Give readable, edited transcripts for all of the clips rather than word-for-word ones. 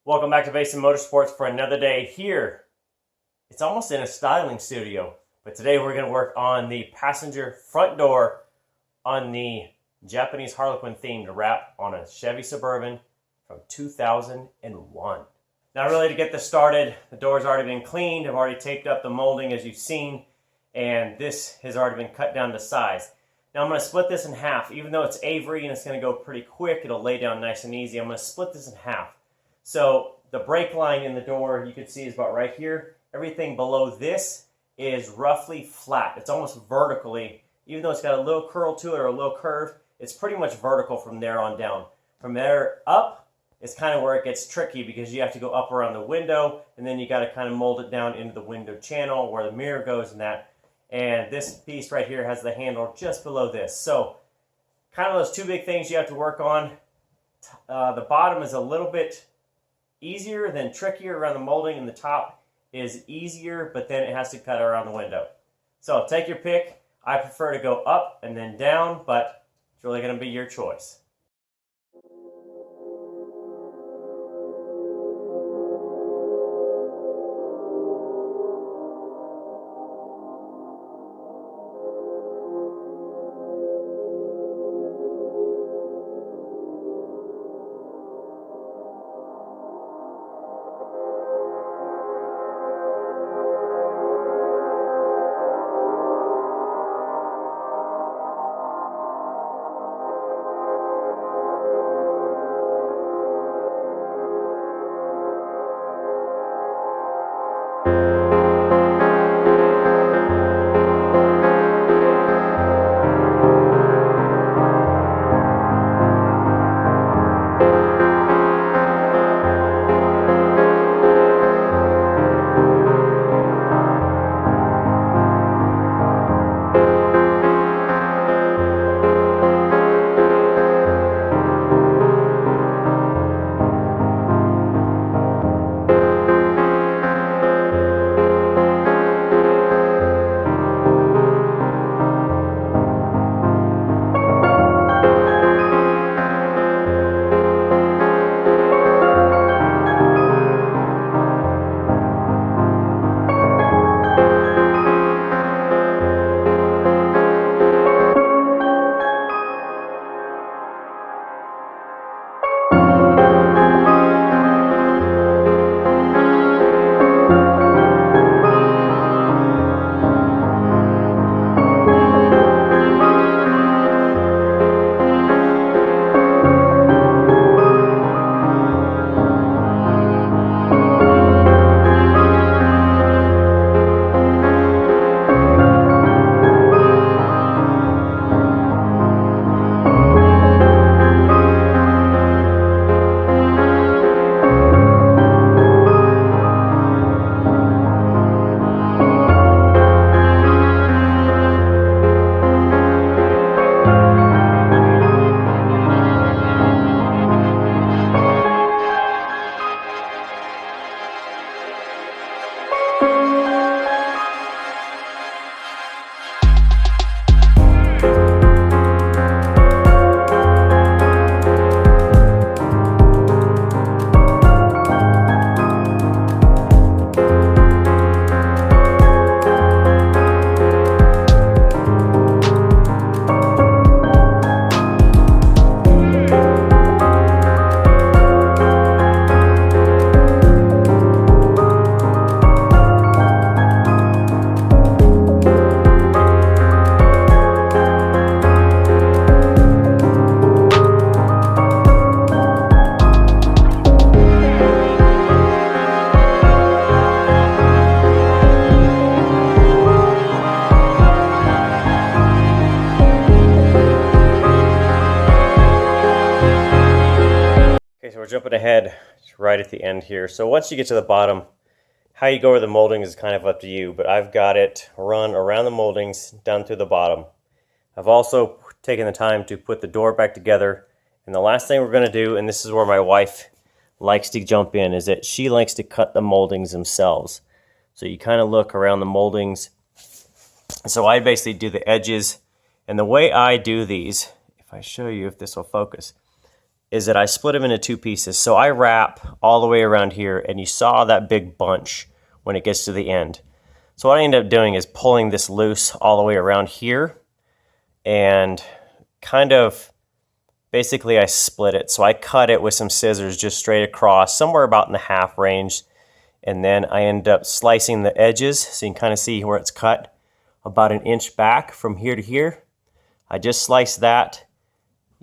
Welcome back to Basin Motorsports for another day here. It's almost in a styling studio, but today we're going to work on the passenger front door on the Japanese Harlequin themed wrap on a Chevy Suburban from 2001. Now really to get this started, the door's already been cleaned. I've already taped up the molding as you've seen, and this has already been cut down to size. Now I'm going to split this in half. Even though it's Avery and it's going to go pretty quick, it'll lay down nice and easy. I'm going to split this in half. So the brake line in the door you can see is about right here. Everything below this is roughly flat. It's almost vertically, even though it's got a little curl to it or a little curve, it's pretty much vertical from there on down. From there up is kind of where it gets tricky because you have to go up around the window and then you got to kind of mold it down into the window channel where the mirror goes and that. And this piece right here has the handle just below this. So kind of those two big things you have to work on. The bottom is a little bit easier than trickier around the molding, and the top is easier, but then it has to cut around the window. So take your pick. I prefer to go up and then down, but it's really going to be your choice. So we're jumping ahead right at the end here. So once you get to the bottom, how you go over the molding is kind of up to you, but I've got it run around the moldings down through the bottom. I've also taken the time to put the door back together. And the last thing we're going to do, and this is where my wife likes to jump in, is that she likes to cut the moldings themselves. So you kind of look around the moldings. So I basically do the edges, and the way I do these, if I show you if this will focus, is that I split them into two pieces. So I wrap all the way around here, and you saw that big bunch when it gets to the end. So what I end up doing is pulling this loose all the way around here, and kind of basically I split it. So I cut it with some scissors just straight across, somewhere about in the half range, and then I end up slicing the edges so you can kind of see where it's cut about an inch back from here to here. I just slice that,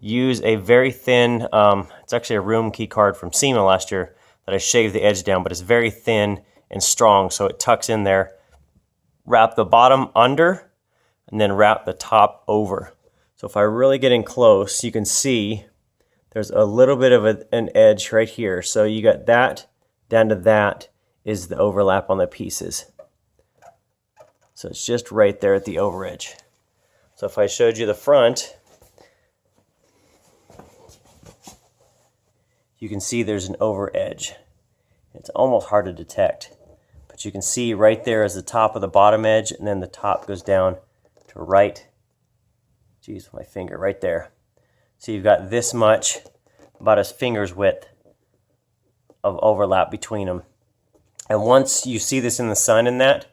use a very thin, it's actually a room key card from SEMA last year that I shaved the edge down, but it's very thin and strong, so it tucks in there. Wrap the bottom under, and then wrap the top over. So if I really get in close, you can see there's a little bit of an edge right here. So you got that down to that is the overlap on the pieces. So it's just right there at the over edge. So if I showed you the front, you can see there's an over edge. It's almost hard to detect, but you can see right there is the top of the bottom edge, and then the top goes down to right, geez, my finger right there. So you've got this much, about a finger's width of overlap between them. And once you see this in the sun in that,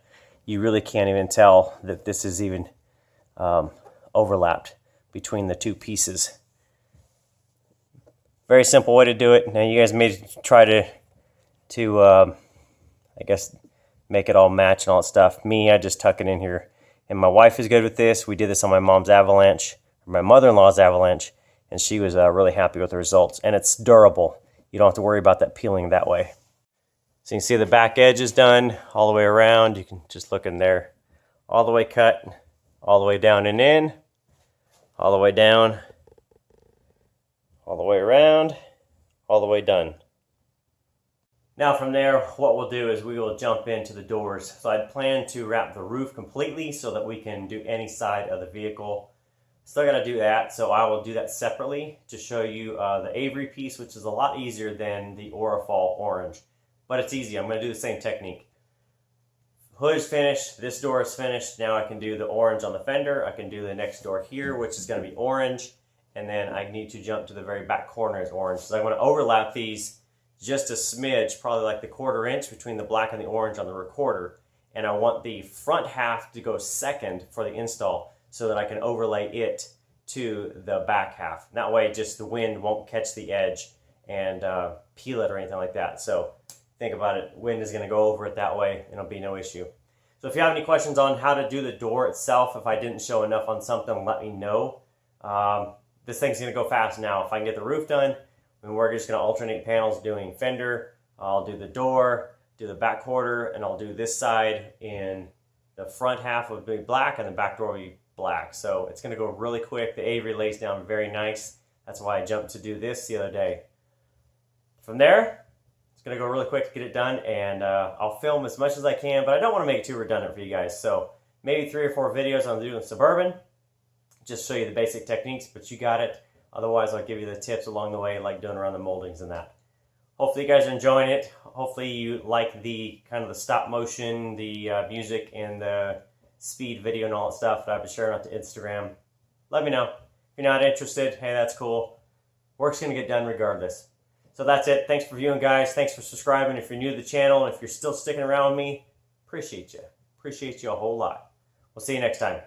you really can't even tell that this is even overlapped between the two pieces. Very simple way to do it. Now you guys may try to I guess make it all match and all that stuff. Me, I just tuck it in here. And my wife is good with this. We did this on my mom's Avalanche, or my mother-in-law's Avalanche, and she was really happy with the results. And it's durable. You don't have to worry about that peeling that way. So you can see the back edge is done all the way around. You can just look in there. All the way cut, all the way down and in, all the way down, all the way around, all the way done. Now from there, what we'll do is we will jump into the doors. So I'd plan to wrap the roof completely so that we can do any side of the vehicle. Still gotta do that, so I will do that separately to show you the Avery piece, which is a lot easier than the Orifal orange. But it's easy, I'm gonna do the same technique. Hood is finished, this door is finished. Now I can do the orange on the fender. I can do the next door here, which is gonna be orange. And then I need to jump to the very back corner as orange. So I'm gonna overlap these just a smidge, probably like the 1/4 inch between the black and the orange on the recorder. And I want the front half to go second for the install so that I can overlay it to the back half. That way just the wind won't catch the edge and peel it or anything like that. So think about it, wind is gonna go over it that way and it'll be no issue. So if you have any questions on how to do the door itself, if I didn't show enough on something, let me know. This thing's gonna go fast now. If I can get the roof done, and we're just gonna alternate panels doing fender, I'll do the door, do the back quarter, and I'll do this side in the front half will be black and the back door will be black. So it's gonna go really quick. The Avery lays down very nice. That's why I jumped to do this the other day. From there, it's gonna go really quick to get it done, and I'll film as much as I can, but I don't wanna make it too redundant for you guys. So maybe 3 or 4 videos on doing Suburban, just show you the basic techniques, but you got it. Otherwise, I'll give you the tips along the way, like doing around the moldings and that. Hopefully you guys are enjoying it. Hopefully you like the kind of the stop motion, the music, and the speed video and all that stuff that I've been sharing out to Instagram. Let me know. If you're not interested, hey, that's cool. Work's gonna get done regardless. So that's it. Thanks for viewing, guys. Thanks for subscribing. If you're new to the channel, and if you're still sticking around with me, appreciate you. Appreciate you a whole lot. We'll see you next time.